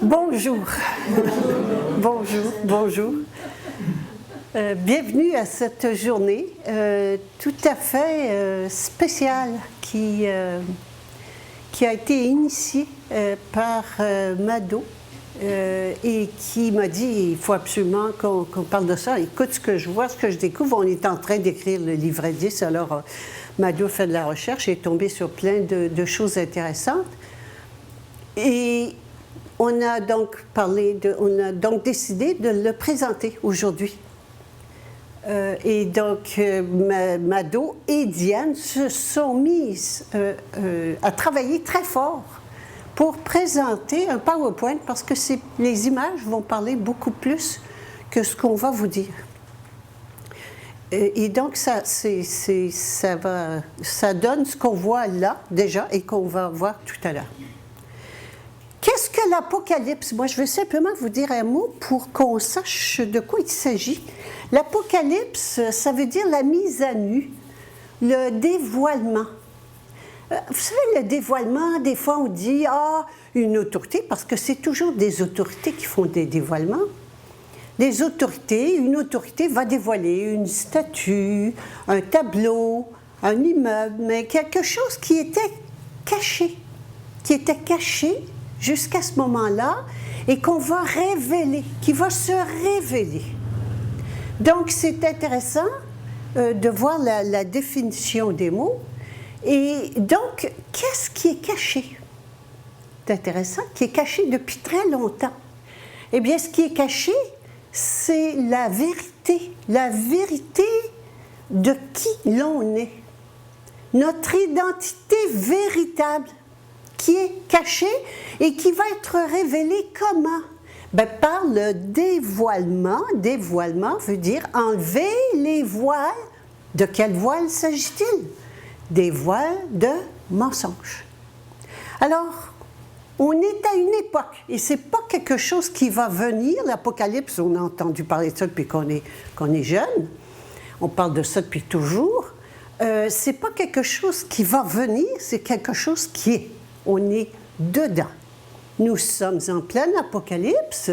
Bonjour. Bonjour, bonjour. Bienvenue à cette journée tout à fait spéciale qui a été initiée par Mado et qui m'a dit il faut absolument qu'on parle de ça. Écoute ce que je vois, ce que je découvre. On est en train d'écrire le livret 10, alors Mado fait de la recherche et est tombé sur plein de choses intéressantes. Et on a donc décidé de le présenter aujourd'hui. Et donc, Mado et Diane se sont mises à travailler très fort pour présenter un PowerPoint parce que les images vont parler beaucoup plus que ce qu'on va vous dire. Et donc, ça donne ce qu'on voit là déjà et qu'on va voir tout à l'heure. Qu'est-ce que l'Apocalypse? Moi, je veux simplement vous dire un mot pour qu'on sache de quoi il s'agit. L'Apocalypse, ça veut dire la mise à nu, le dévoilement. Vous savez, le dévoilement, des fois, on dit « Ah, une autorité », parce que c'est toujours des autorités qui font des dévoilements. Une autorité va dévoiler une statue, un tableau, un immeuble, mais quelque chose qui était caché, jusqu'à ce moment-là, et qu'on va révéler, qui va se révéler. Donc, c'est intéressant de voir la définition des mots. Et donc, qu'est-ce qui est caché? C'est intéressant, qui est caché depuis très longtemps. Eh bien, ce qui est caché, c'est la vérité de qui l'on est. Notre identité véritable, qui est caché et qui va être révélé comment? Par le dévoilement. Dévoilement veut dire enlever les voiles. De quel voile s'agit-il? Des voiles de mensonges. Alors, on est à une époque, et ce n'est pas quelque chose qui va venir, l'Apocalypse, on a entendu parler de ça depuis qu'on est jeune, on parle de ça depuis toujours, ce n'est pas quelque chose qui va venir, c'est quelque chose qui est. On est dedans. Nous sommes en pleine apocalypse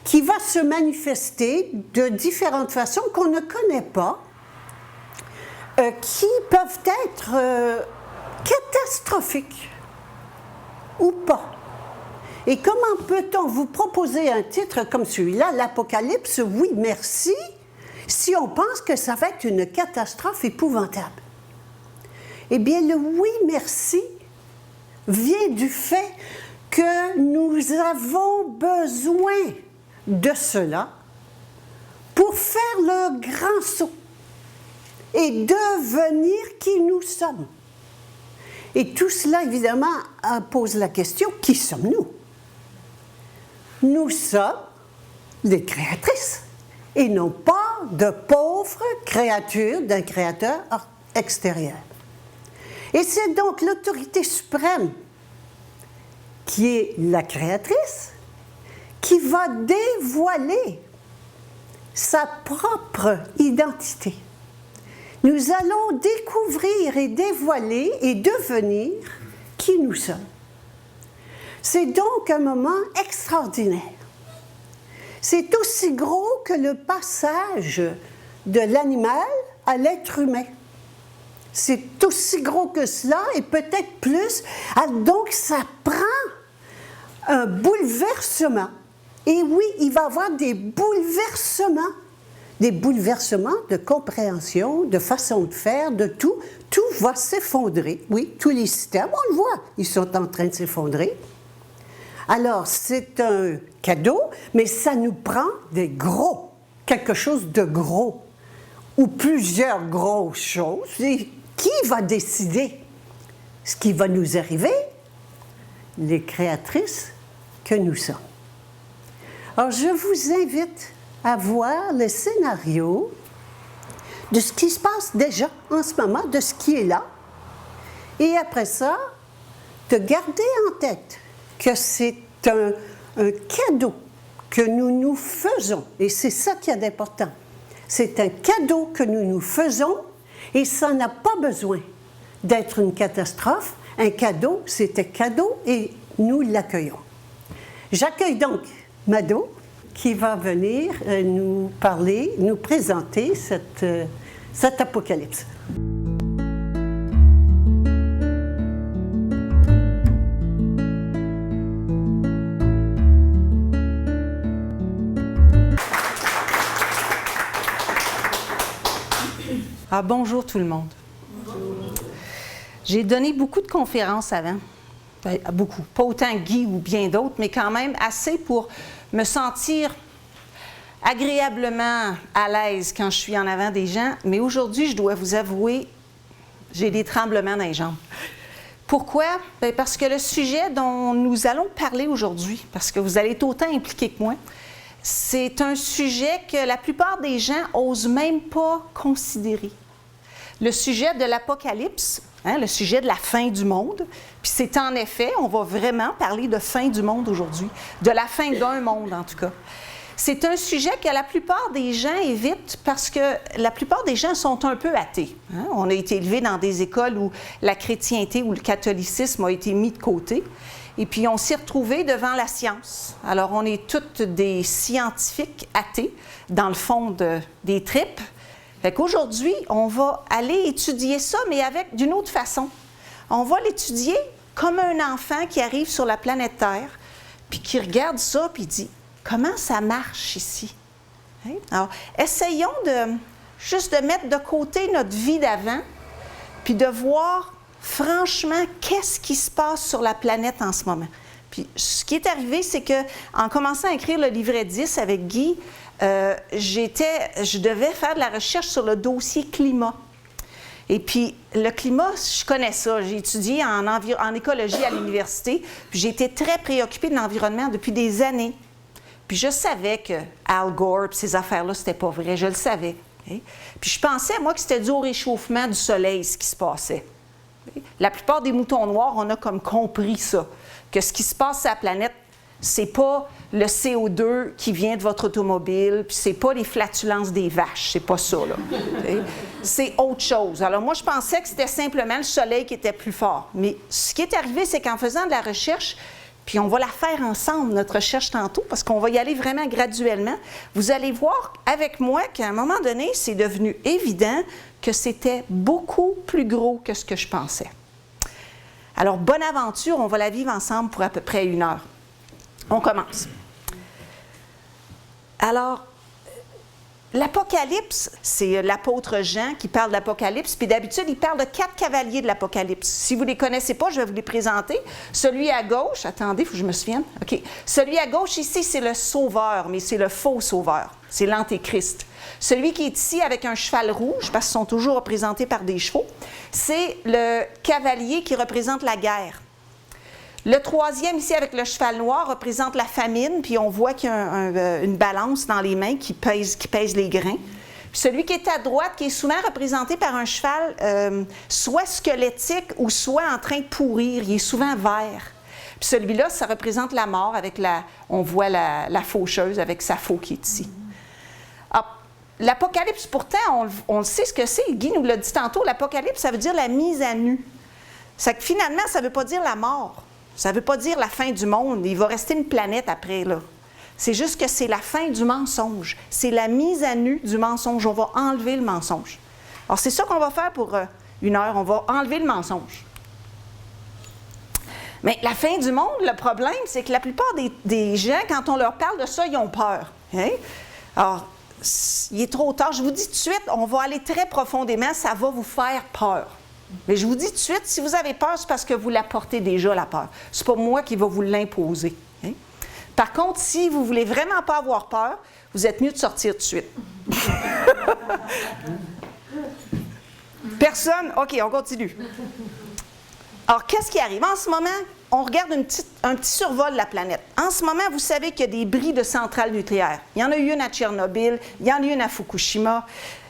qui va se manifester de différentes façons qu'on ne connaît pas, qui peuvent être catastrophiques ou pas. Et comment peut-on vous proposer un titre comme celui-là, l'Apocalypse, oui, merci, si on pense que ça va être une catastrophe épouvantable? Eh bien, le oui, merci vient du fait que nous avons besoin de cela pour faire le grand saut et devenir qui nous sommes. Et tout cela, évidemment, pose la question, qui sommes-nous? Nous sommes des créatrices et non pas de pauvres créatures d'un créateur extérieur. Et c'est donc l'autorité suprême, qui est la créatrice, qui va dévoiler sa propre identité. Nous allons découvrir et dévoiler et devenir qui nous sommes. C'est donc un moment extraordinaire. C'est aussi gros que le passage de l'animal à l'être humain. C'est aussi gros que cela et peut-être plus. Donc, ça prend un bouleversement. Et oui, il va y avoir des bouleversements de compréhension, de façon de faire, de tout. Tout va s'effondrer. Oui, tous les systèmes, on le voit, ils sont en train de s'effondrer. Alors, c'est un cadeau, mais ça nous prend quelque chose de gros, ou plusieurs grosses choses. Et qui va décider ce qui va nous arriver? Les créatrices que nous sommes. Alors, je vous invite à voir le scénario de ce qui se passe déjà en ce moment, de ce qui est là. Et après ça, de garder en tête que c'est un cadeau que nous nous faisons. Et c'est ça qui est d'important. C'est un cadeau que nous nous faisons et ça n'a pas besoin d'être une catastrophe. Un cadeau, c'est un cadeau et nous l'accueillons. J'accueille donc Mado qui va venir nous parler, nous présenter cet apocalypse. Bonjour tout le monde. J'ai donné beaucoup de conférences avant. Beaucoup. Pas autant Guy ou bien d'autres, mais quand même assez pour me sentir agréablement à l'aise quand je suis en avant des gens. Mais aujourd'hui, je dois vous avouer, j'ai des tremblements dans les jambes. Pourquoi? Bien, parce que le sujet dont nous allons parler aujourd'hui, parce que vous allez être autant impliqués que moi, c'est un sujet que la plupart des gens n'osent même pas considérer. Le sujet de l'Apocalypse, le sujet de la fin du monde, puis c'est en effet, on va vraiment parler de fin du monde aujourd'hui, de la fin d'un monde en tout cas. C'est un sujet que la plupart des gens évitent parce que la plupart des gens sont un peu athées. On a été élevés dans des écoles où la chrétienté ou le catholicisme a été mis de côté. Et puis, on s'est retrouvés devant la science. Alors, on est toutes des scientifiques athées, dans le fond des tripes. Fait qu'aujourd'hui, on va aller étudier ça, mais d'une autre façon. On va l'étudier comme un enfant qui arrive sur la planète Terre, puis qui regarde ça, puis dit « Comment ça marche ici? » Alors, essayons juste de mettre de côté notre vie d'avant, puis de voir franchement, qu'est-ce qui se passe sur la planète en ce moment? Puis, ce qui est arrivé, c'est qu'en commençant à écrire le livret 10 avec Guy, je devais faire de la recherche sur le dossier climat. Et puis, le climat, je connais ça. J'ai étudié en écologie à l'université, puis j'ai été très préoccupée de l'environnement depuis des années. Puis, je savais que Al Gore et ces affaires-là, c'était pas vrai. Je le savais. Puis, je pensais, moi, que c'était dû au réchauffement du soleil, ce qui se passait. La plupart des moutons noirs, on a comme compris ça, que ce qui se passe sur la planète, c'est pas le CO2 qui vient de votre automobile, puis c'est pas les flatulences des vaches, c'est pas ça, là. C'est autre chose. Alors moi, je pensais que c'était simplement le soleil qui était plus fort. Mais ce qui est arrivé, c'est qu'en faisant de la recherche, puis on va la faire ensemble, notre recherche tantôt, parce qu'on va y aller vraiment graduellement, vous allez voir avec moi qu'à un moment donné, c'est devenu évident que c'était beaucoup plus gros que ce que je pensais. Alors, bonne aventure, on va la vivre ensemble pour à peu près 1 heure. On commence. Alors, l'Apocalypse, c'est l'apôtre Jean qui parle de l'Apocalypse, puis d'habitude, il parle de 4 cavaliers de l'Apocalypse. Si vous ne les connaissez pas, je vais vous les présenter. Celui à gauche, attendez, il faut que je me souvienne. OK. Celui à gauche ici, c'est le Sauveur, mais c'est le faux Sauveur. C'est l'Antéchrist. Celui qui est ici avec un cheval rouge, parce qu'ils sont toujours représentés par des chevaux, c'est le cavalier qui représente la guerre. Le troisième ici avec le cheval noir représente la famine, puis on voit qu'il y a une balance dans les mains qui pèse les grains. Puis celui qui est à droite, qui est souvent représenté par un cheval soit squelettique ou soit en train de pourrir, il est souvent vert. Puis celui-là, ça représente la mort, on voit la faucheuse avec sa faux qui est ici. L'Apocalypse, pourtant, on sait ce que c'est. Guy nous l'a dit tantôt, l'Apocalypse, ça veut dire la mise à nu. C'est que finalement, ça ne veut pas dire la mort. Ça ne veut pas dire la fin du monde. Il va rester une planète après, là. C'est juste que c'est la fin du mensonge. C'est la mise à nu du mensonge. On va enlever le mensonge. Alors, c'est ça qu'on va faire pour 1 heure. On va enlever le mensonge. Mais la fin du monde, le problème, c'est que la plupart des gens, quand on leur parle de ça, ils ont peur. Alors, il est trop tard. Je vous dis tout de suite, on va aller très profondément, ça va vous faire peur. Mais je vous dis tout de suite, si vous avez peur, c'est parce que vous la portez déjà, la peur. C'est pas moi qui va vous l'imposer. Par contre, si vous voulez vraiment pas avoir peur, vous êtes mieux de sortir tout de suite. Personne? OK, on continue. Alors, qu'est-ce qui arrive? En ce moment, on regarde un petit survol de la planète. En ce moment, vous savez qu'il y a des bris de centrales nucléaires. Il y en a eu une à Tchernobyl, il y en a eu une à Fukushima.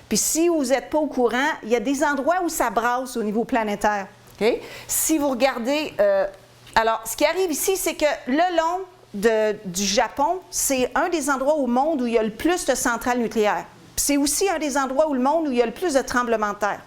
Puis si vous n'êtes pas au courant, il y a des endroits où ça brasse au niveau planétaire. Okay? Si vous regardez... alors, ce qui arrive ici, c'est que le long du Japon, c'est un des endroits au monde où il y a le plus de centrales nucléaires. Puis c'est aussi un des endroits où le monde où il y a le plus de tremblements de terre.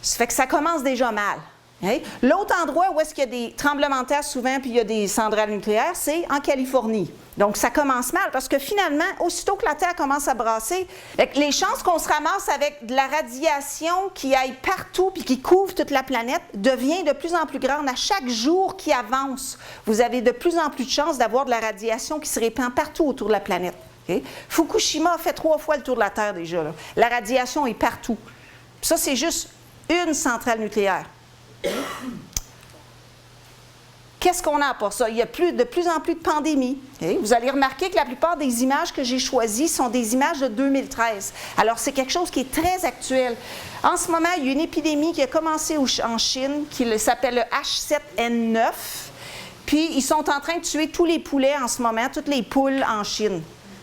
Ça fait que ça commence déjà mal. Okay? L'autre endroit où est-ce qu'il y a des tremblements de terre souvent, puis il y a des centrales nucléaires, c'est en Californie. Donc, ça commence mal parce que finalement, aussitôt que la Terre commence à brasser, les chances qu'on se ramasse avec de la radiation qui aille partout puis qui couvre toute la planète devient de plus en plus grande. À chaque jour qui avance, vous avez de plus en plus de chances d'avoir de la radiation qui se répand partout autour de la planète. Okay? Fukushima a fait 3 fois le tour de la Terre déjà. Là. La radiation est partout. Puis ça, c'est juste une centrale nucléaire. Qu'est-ce qu'on a pour ça? Il y a de plus en plus de pandémies. Okay? Vous allez remarquer que la plupart des images que j'ai choisies sont des images de 2013. Alors, c'est quelque chose qui est très actuel. En ce moment, il y a une épidémie qui a commencé en Chine, qui s'appelle le H7N9. Puis, ils sont en train de tuer tous les poulets en ce moment, toutes les poules en Chine.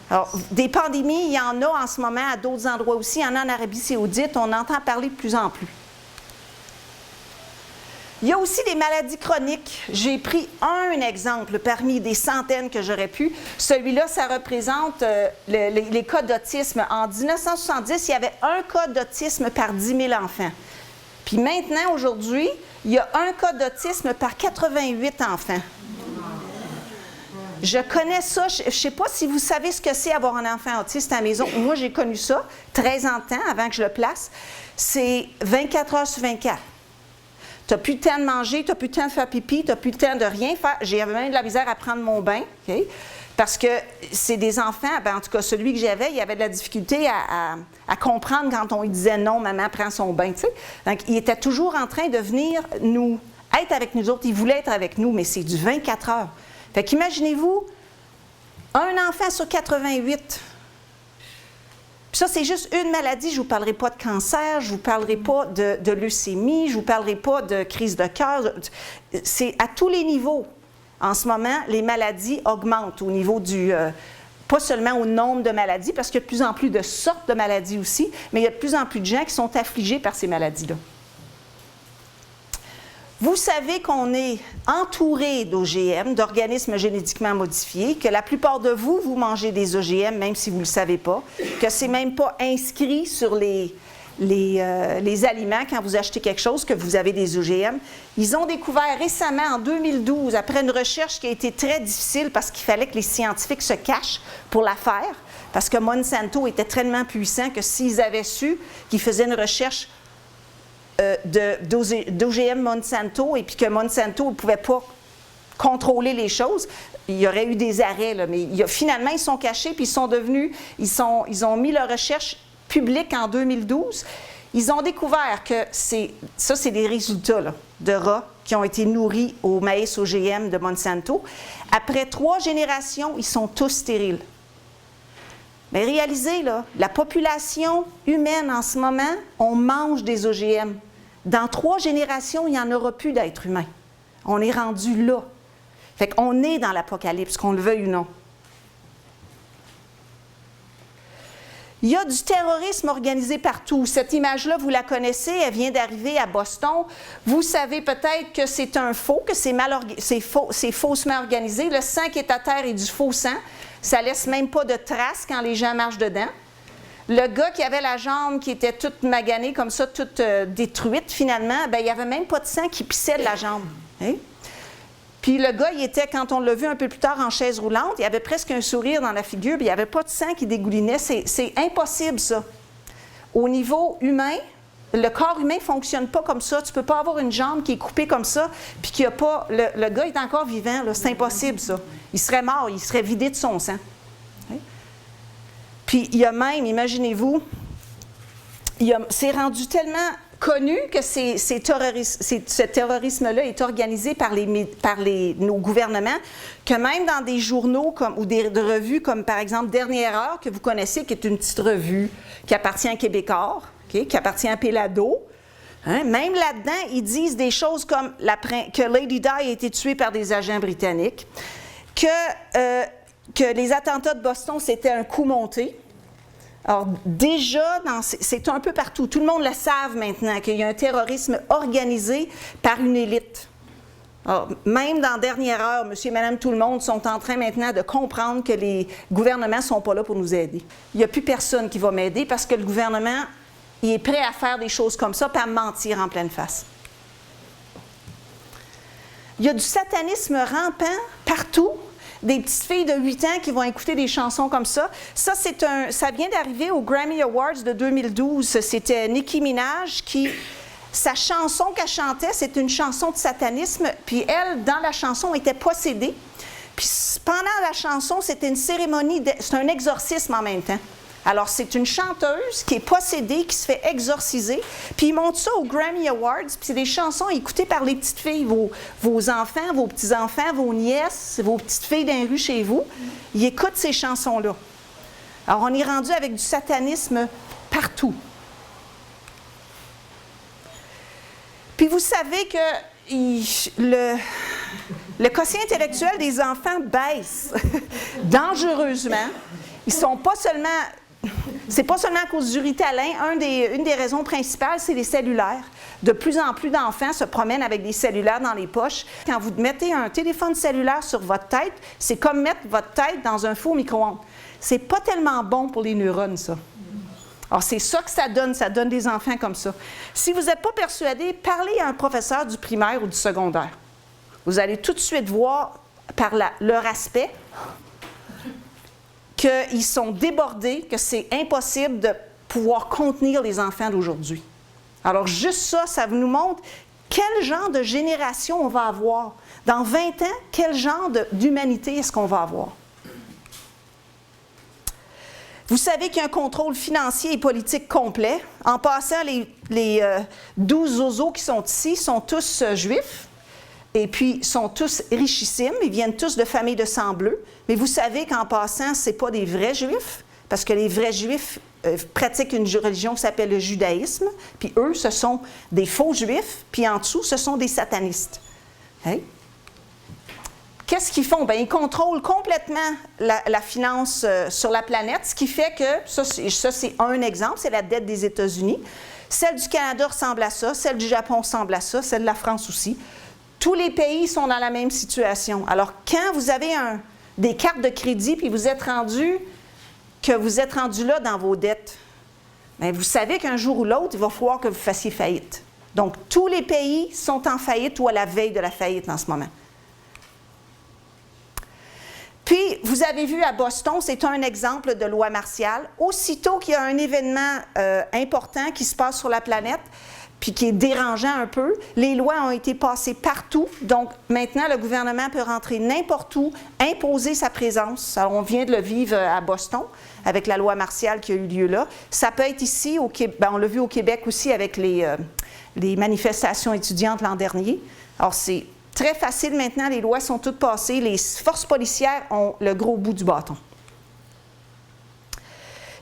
Alors, des pandémies, il y en a en ce moment à d'autres endroits aussi. Il y en a en Arabie Saoudite. On entend parler de plus en plus. Il y a aussi des maladies chroniques. J'ai pris un exemple parmi des centaines que j'aurais pu. Celui-là, ça représente les cas d'autisme. En 1970, il y avait un cas d'autisme par 10 000 enfants. Puis maintenant, aujourd'hui, il y a un cas d'autisme par 88 enfants. Je connais ça. Je ne sais pas si vous savez ce que c'est avoir un enfant autiste à la maison. Moi, j'ai connu ça 13 ans de temps avant que je le place. C'est 24 heures sur 24. Tu n'as plus le temps de manger, tu n'as plus le temps de faire pipi, tu n'as plus le temps de rien faire. J'avais même de la misère à prendre mon bain, okay? Parce que c'est des enfants, ben en tout cas celui que j'avais, il avait de la difficulté à comprendre quand on lui disait non, maman prend son bain. Tu sais? Donc il était toujours en train de venir être avec nous autres. Il voulait être avec nous, mais c'est du 24 heures. Fait qu'imaginez-vous, un enfant sur 88. Puis ça, c'est juste une maladie. Je ne vous parlerai pas de cancer, je ne vous parlerai pas de leucémie, je ne vous parlerai pas de crise de cœur. C'est à tous les niveaux. En ce moment, les maladies augmentent au niveau du... pas seulement au nombre de maladies, parce qu'il y a de plus en plus de sortes de maladies aussi, mais il y a de plus en plus de gens qui sont affligés par ces maladies-là. Vous savez qu'on est entouré d'OGM, d'organismes génétiquement modifiés, que la plupart de vous, vous mangez des OGM, même si vous ne le savez pas, que ce n'est même pas inscrit sur les aliments quand vous achetez quelque chose, que vous avez des OGM. Ils ont découvert récemment, en 2012, après une recherche qui a été très difficile parce qu'il fallait que les scientifiques se cachent pour la faire, parce que Monsanto était tellement puissant que s'ils avaient su qu'ils faisaient une recherche d'OGM Monsanto et puis que Monsanto ne pouvait pas contrôler les choses, il y aurait eu des arrêts. Là, mais finalement, ils sont cachés puis ils ont mis leur recherche publique en 2012. Ils ont découvert que c'est des résultats là, de rats qui ont été nourris au maïs OGM de Monsanto. Après 3 générations, ils sont tous stériles. Mais réalisez, là, la population humaine en ce moment, on mange des OGM. Dans 3 générations, il n'y en aura plus d'êtres humains. On est rendu là. Fait qu'on est dans l'apocalypse, qu'on le veuille ou non. Il y a du terrorisme organisé partout. Cette image-là, vous la connaissez, elle vient d'arriver à Boston. Vous savez peut-être que c'est un faux, que c'est faussement organisé. Le sang qui est à terre est du faux sang. Ça ne laisse même pas de traces quand les gens marchent dedans. Le gars qui avait la jambe qui était toute maganée comme ça, toute détruite finalement, bien, il n'y avait même pas de sang qui pissait de la jambe. Hein? Puis le gars, il était, quand on l'a vu un peu plus tard en chaise roulante, il avait presque un sourire dans la figure, puis il n'y avait pas de sang qui dégoulinait. C'est impossible, ça. Au niveau humain, le corps humain ne fonctionne pas comme ça. Tu ne peux pas avoir une jambe qui est coupée comme ça, puis qu'il n'y a pas... Le gars est encore vivant, c'est impossible, ça. Il serait mort, il serait vidé de son sang. Okay? Puis il y a même, imaginez-vous, c'est rendu tellement connu que ce terrorisme-là est organisé par nos gouvernements, que même dans des journaux ou des revues comme par exemple Dernière Heure, que vous connaissez, qui est une petite revue qui appartient à Québécois, okay, qui appartient à Pélado, hein, même là-dedans, ils disent des choses comme que Lady Di a été tuée par des agents britanniques, que les attentats de Boston, c'était un coup monté. Alors déjà, c'est un peu partout. Tout le monde le savent maintenant, qu'il y a un terrorisme organisé par une élite. Alors, même dans Dernière Heure, monsieur et madame tout le monde sont en train maintenant de comprendre que les gouvernements ne sont pas là pour nous aider. Il n'y a plus personne qui va m'aider parce que le gouvernement il est prêt à faire des choses comme ça, puis à mentir en pleine face. Il y a du satanisme rampant partout. Des petites filles de 8 ans qui vont écouter des chansons comme ça. Ça vient d'arriver aux Grammy Awards de 2012. C'était Nicki Minaj qui... Sa chanson qu'elle chantait, c'est une chanson de satanisme. Puis elle, dans la chanson, était possédée. Puis pendant la chanson, c'était une cérémonie, c'est un exorcisme en même temps. Alors, c'est une chanteuse qui est possédée, qui se fait exorciser, puis ils montent ça aux Grammy Awards, puis c'est des chansons écoutées par les petites filles, vos enfants, vos petits-enfants, vos nièces, vos petites filles dans les rues chez vous, ils écoutent ces chansons-là. Alors, on est rendu avec du satanisme partout. Puis vous savez que le quotient intellectuel des enfants baisse dangereusement. Ils sont pas seulement... C'est pas seulement à cause du Ritalin. Une des raisons principales, c'est les cellulaires. De plus en plus d'enfants se promènent avec des cellulaires dans les poches. Quand vous mettez un téléphone cellulaire sur votre tête, c'est comme mettre votre tête dans un faux micro-ondes. C'est pas tellement bon pour les neurones, ça. Alors, c'est ça que ça donne des enfants comme ça. Si vous n'êtes pas persuadé, parlez à un professeur du primaire ou du secondaire. Vous allez tout de suite voir, par leur aspect, qu'ils sont débordés, que c'est impossible de pouvoir contenir les enfants d'aujourd'hui. Alors, juste ça, ça nous montre quel genre de génération on va avoir. Dans 20 ans, quel genre d'humanité est-ce qu'on va avoir? Vous savez qu'il y a un contrôle financier et politique complet. En passant, les 12 zozos qui sont ici sont tous juifs. Et puis, sont tous richissimes, ils viennent tous de familles de sang bleu. Mais vous savez qu'en passant, ce n'est pas des vrais juifs, parce que les vrais juifs pratiquent une religion qui s'appelle le judaïsme, puis eux, ce sont des faux juifs, puis en dessous, ce sont des satanistes. Hein? Qu'est-ce qu'ils font? Bien, ils contrôlent complètement la finance sur la planète, ce qui fait que, ça c'est un exemple, c'est la dette des États-Unis. Celle du Canada ressemble à ça, celle du Japon ressemble à ça, celle de la France aussi. Tous les pays sont dans la même situation. Alors, quand vous avez des cartes de crédit puis vous êtes rendu là dans vos dettes, bien, vous savez qu'un jour ou l'autre, il va falloir que vous fassiez faillite. Donc, tous les pays sont en faillite ou à la veille de la faillite en ce moment. Puis, vous avez vu à Boston, c'est un exemple de loi martiale. Aussitôt qu'il y a un événement important qui se passe sur la planète, puis qui est dérangeant un peu, les lois ont été passées partout. Donc, maintenant, le gouvernement peut rentrer n'importe où, imposer sa présence. Alors, on vient de le vivre à Boston, avec la loi martiale qui a eu lieu là. Ça peut être ici, au Québec, on l'a vu au Québec aussi avec les manifestations étudiantes l'an dernier. Alors, c'est très facile maintenant, les lois sont toutes passées, les forces policières ont le gros bout du bâton.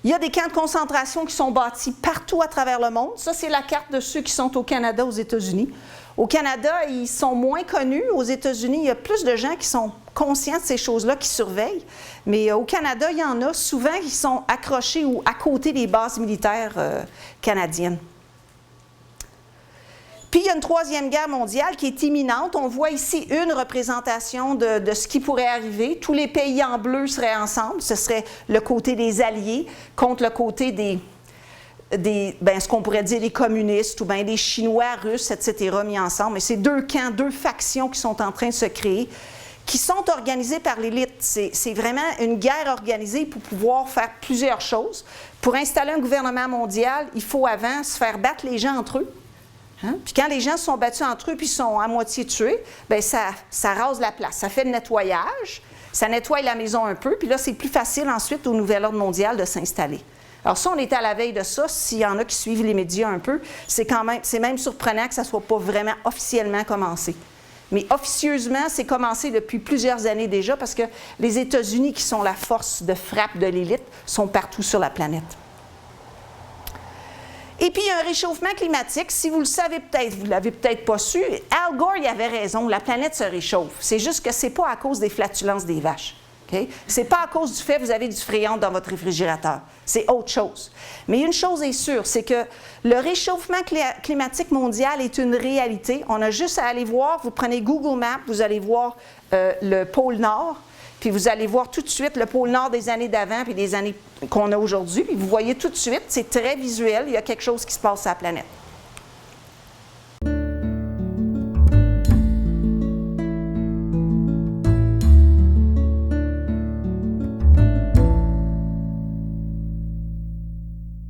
Il y a des camps de concentration qui sont bâtis partout à travers le monde. Ça, c'est la carte de ceux qui sont au Canada, aux États-Unis. Au Canada, ils sont moins connus. Aux États-Unis, il y a plus de gens qui sont conscients de ces choses-là, qui surveillent. Mais au Canada, il y en a souvent qui sont accrochés ou à côté des bases militaires canadiennes. Puis, il y a une troisième guerre mondiale qui est imminente. On voit ici une représentation de ce qui pourrait arriver. Tous les pays en bleu seraient ensemble. Ce serait le côté des alliés contre le côté ce qu'on pourrait dire des communistes ou bien des Chinois, Russes, etc., mis ensemble. Mais c'est deux camps, deux factions qui sont en train de se créer, qui sont organisées par l'élite. C'est vraiment une guerre organisée pour pouvoir faire plusieurs choses. Pour installer un gouvernement mondial, il faut avant se faire battre les gens entre eux. Hein? Puis quand les gens se sont battus entre eux puis sont à moitié tués, bien ça rase la place. Ça fait le nettoyage, ça nettoie la maison un peu, puis là, c'est plus facile ensuite au nouvel ordre mondial de s'installer. Alors ça, on est à la veille de ça. S'il y en a qui suivent les médias un peu, c'est même surprenant que ça ne soit pas vraiment officiellement commencé. Mais officieusement, c'est commencé depuis plusieurs années déjà parce que les États-Unis, qui sont la force de frappe de l'élite, sont partout sur la planète. Et puis, il y a un réchauffement climatique. Si vous le savez peut-être, vous ne l'avez peut-être pas su, Al Gore, il avait raison, la planète se réchauffe. C'est juste que ce n'est pas à cause des flatulences des vaches. Okay? Ce n'est pas à cause du fait que vous avez du fréon dans votre réfrigérateur. C'est autre chose. Mais une chose est sûre, c'est que le réchauffement climatique mondial est une réalité. On a juste à aller voir, vous prenez Google Maps, vous allez voir le pôle Nord, puis vous allez voir tout de suite le pôle Nord des années d'avant puis des années qu'on a aujourd'hui. Puis vous voyez tout de suite, c'est très visuel, il y a quelque chose qui se passe sur la planète.